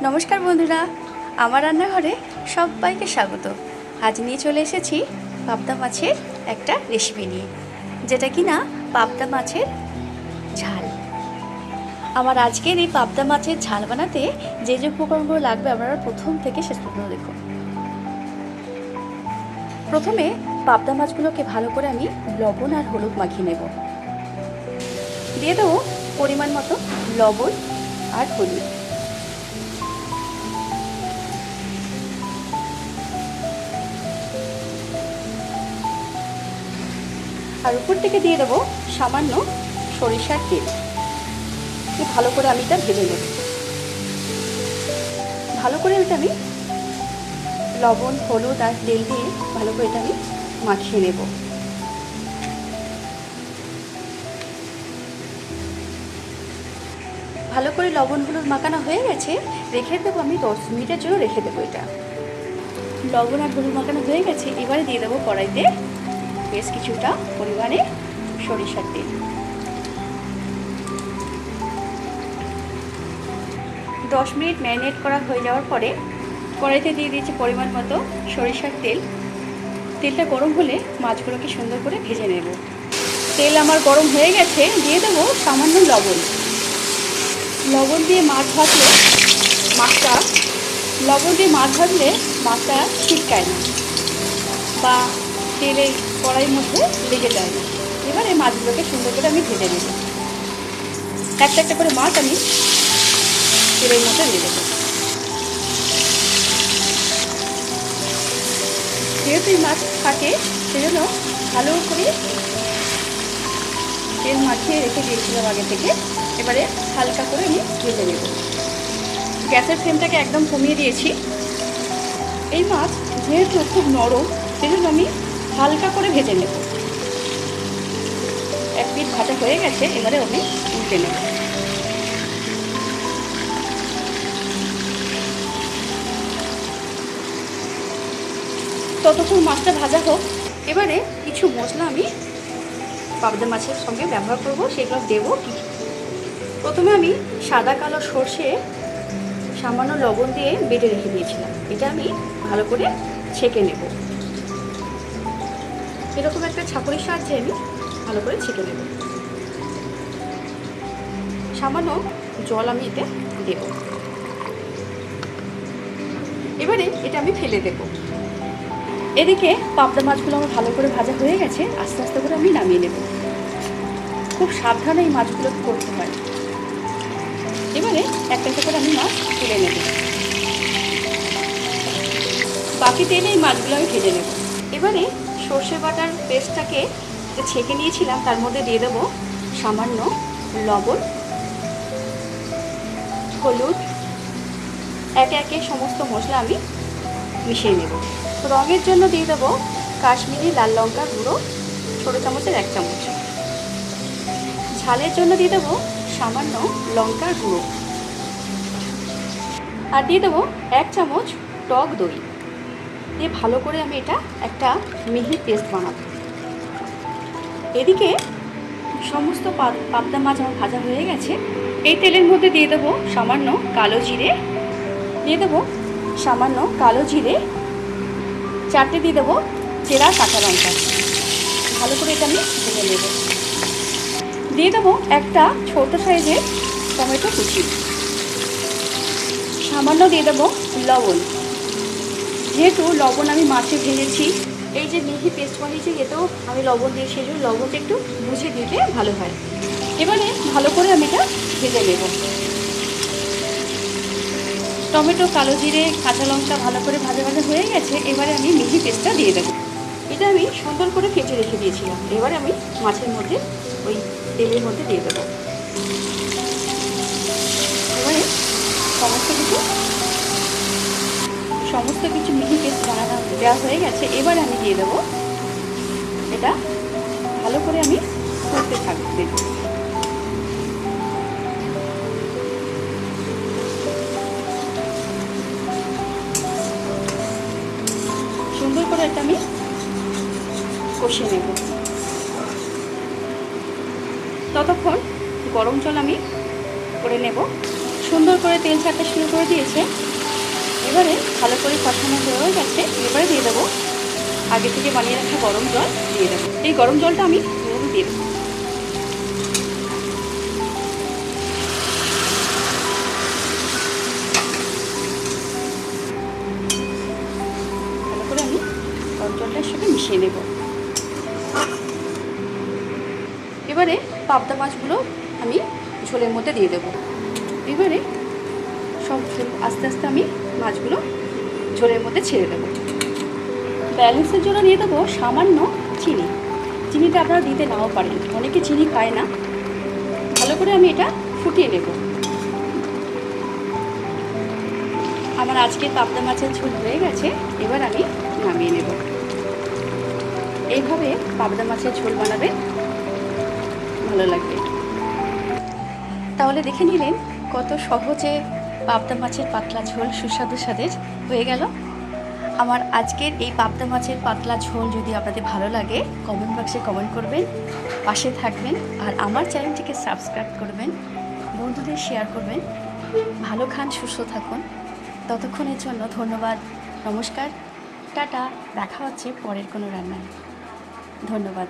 নমস্কার বন্ধুরা, আমার রান্নাঘরে সবাইকে স্বাগত। আজ নিয়ে চলে এসেছি পাবদা মাছের একটা রেসিপি নিয়ে, যেটা কিনা পাবদা মাছের ঝাল। আমার আজকের এই পাবদা মাছের ঝাল বানাতে যে যে উপকরণগুলো লাগবে আপনারা প্রথম থেকে শেষ পর্যন্ত দেখুন। প্রথমে পাবদা মাছগুলোকে ভালো করে আমি লবণ আর হলুদ মাখিয়ে নেব। দিয়ে দেবো পরিমাণ মতো লবণ আর হলুদ। আর উপর থেকে দিয়ে দেবো সামান্য সরিষার তেল। ভালো করে আমি এটা ভেজে নেব। ভালো করে এটা আমি লবণ হলুদ আর তেল দিয়ে ভালো করে এটা আমি মাখিয়ে নেব। ভালো করে লবণ হলুদ মাখানো হয়ে গেছে, রেখে দেবো আমি 10 মিনিটের জন্য রেখে দেবো। এটা লবণ আর হলুদ মাখানো হয়ে গেছে। এবারে দিয়ে দেবো কড়াইতে বেশ কিছুটা পরিমাণে সরিষার তেল। 10 মিনিট ম্যারিনেট করা হয়ে যাওয়ার পরে কড়াইতে দিয়ে দিয়েছি পরিমাণ মতো সরিষার তেল। তেলটা গরম হলে মাছগুলোকে সুন্দর করে ভেজে নেব। তেল আমার গরম হয়ে গেছে, দিয়ে দেবো সামান্য লবণ। লবণ দিয়ে মাছ ভাজলে মাছটা ছিটকায় না বা তেলের কড়াইয়ের মধ্যে লেগে যায় না। এবারে মাছগুলোকে সুন্দর করে আমি ভেজে নেব। একটা একটা করে মাছ আমি তেলের মধ্যে দিয়ে দেবো। যেহেতু এই মাছ থাকে সেজন্য ভালো করে তেল মাখিয়ে রেখে দিয়েছিলাম আগে থেকে। এবারে হালকা করে আমি ভেজে নেব। গ্যাসের ফ্লেমটাকে একদম কমিয়ে দিয়েছি। এই মাছ যেহেতু খুব নরম সেজন্য আমি হালকা করে ভেজে নেব। এক পিঠ ভাজা হয়ে গেছে, এবারে আমি উল্টে নেব। ততক্ষণ মাছটা ভাজা হোক। এবারে কিছু মশলা আমি পাবদা মাছের সঙ্গে ব্যবহার করব, সেগুলো দেবো। প্রথমে আমি সাদা কালো সর্ষে সামান্য লবণ দিয়ে বেটে রেখে দিয়েছিলাম। এটা আমি ভালো করে ছেঁকে নেব। এরকম একটা ছাঁকুনির সাহায্যে আমি ভালো করে ছেঁকে নেব। সামান্য জল আমি এতে দেব। এবারে এটা আমি ফেলে দেব। এদিকে পাবদা মাছগুলো আমার ভালো করে ভাজা হয়ে গেছে। আস্তে আস্তে করে আমি নামিয়ে নেব। খুব সাবধানে এই মাছগুলো করতে হয়। এবারে একটা একটা করে আমি মাছ তুলে নেব। বাকি তেলে এই মাছগুলো আমি ভেজে নেব। এবারে সর্ষে বাটার পেস্টটাকে ছেঁকে নিয়েছিলাম, তার মধ্যে দিয়ে দেবো সামান্য লবণ হলুদ। একে একে সমস্ত মশলা আমি মিশিয়ে নেব। রঙের জন্য দিয়ে দেবো কাশ্মীরি লাল লঙ্কার গুঁড়ো ছোটো চামচের 1 চামচ। ঝালের জন্য দিয়ে দেবো সামান্য লঙ্কার গুঁড়ো। আর দিয়ে দেবো 1 চামচ টক দই দিয়ে ভালো করে আমি এটা একটা মিহি পেস্ট বানাবো। এদিকে সমস্ত পাবদা মাছ আমার ভাজা হয়ে গেছে। এই তেলের মধ্যে দিয়ে দেবো সামান্য কালো জিরে, 4টে দিয়ে দেবো চেরা কাঁচা লঙ্কা। ভালো করে এটা আমি ভেজে নেব। দিয়ে দেবো একটা ছোট সাইজের টমেটো কুচি। সামান্য দিয়ে দেবো লবণ। যেহেতু লবণ আমি মাছে ভেজেছি, এই যে মিহি পেস্ট বানিয়েছি এতেও আমি লবণ দিয়ে, সেই জন্য লবণটা একটু বুঝে দিলে ভালো হয়। এবারে ভালো করে আমি এটা ভেজে নেব। টমেটো কালো জিরে কাঁচা লঙ্কা ভালো করে ভাজা হয়ে গেছে। এবারে আমি মিহি পেস্টটা দিয়ে দেবো। এটা আমি সুন্দর করে ভেজে রেখে দিয়েছিলাম। এবারে আমি মাছের মধ্যে ওই তেলের মধ্যে দিয়ে দেবো। এবারে সমস্ত কিছু মিহি পেস্ট বানানো দেওয়া হয়ে গেছে। এবারে আমি দিয়ে দেবো। এটা ভালো করে আমি করতে থাকবো। দেখুন সুন্দর করে এটা আমি কষিয়ে নেব। ততক্ষণ গরম জল আমি করে নেব। সুন্দর করে তেল ছাড়তে শুরু করে দিয়েছে। এবারে ভালো করে কষানো হয়ে গেছে। এবারে দিয়ে দেবো আগে থেকে বানিয়ে রাখা গরম জল দিয়ে দেবো। এই গরম জলটা আমি দিয়ে দেবো। ভালো করে আমি গরম জলটার সাথে মিশিয়ে নেব। এবারে পাবদা মাছগুলো আমি ঝোলের মধ্যে দিয়ে দেবো। এবারে সব ঝোল আস্তে আস্তে আমি মাছগুলো ঝোলের মধ্যে ছেড়ে দেবো। ব্যালেন্সের জন্য দিয়ে দেবো সামান্য চিনি। চিনিটা আপনারা দিতে নাও পারেন, অনেকে চিনি খায় না। ভালো করে আমি এটা ফুটিয়ে নেব। আমার আজকে পাবদা মাছের ঝোল হয়ে গেছে। এবার আমি নামিয়ে নেব। এইভাবে পাবদা মাছের ঝোল বানাবেন, ভালো লাগবে। তাহলে দেখে নিলেন কত সহজে পাবদা মাছের পাতলা ঝোল সুস্বাদু স্বাদের হয়ে গেল। আমার আজকের এই পাবদা মাছের পাতলা ঝোল যদি আপনাদের ভালো লাগে কমেন্ট বক্সে কমেন্ট করবেন, পাশে থাকবেন আর আমার চ্যানেলটিকে সাবস্ক্রাইব করবেন, বন্ধুদের শেয়ার করবেন। ভালো খান, সুস্থ থাকুন। ততক্ষণের জন্য ধন্যবাদ, নমস্কার, টাটা। দেখা হচ্ছে পরের কোনো রান্নায়। ধন্যবাদ।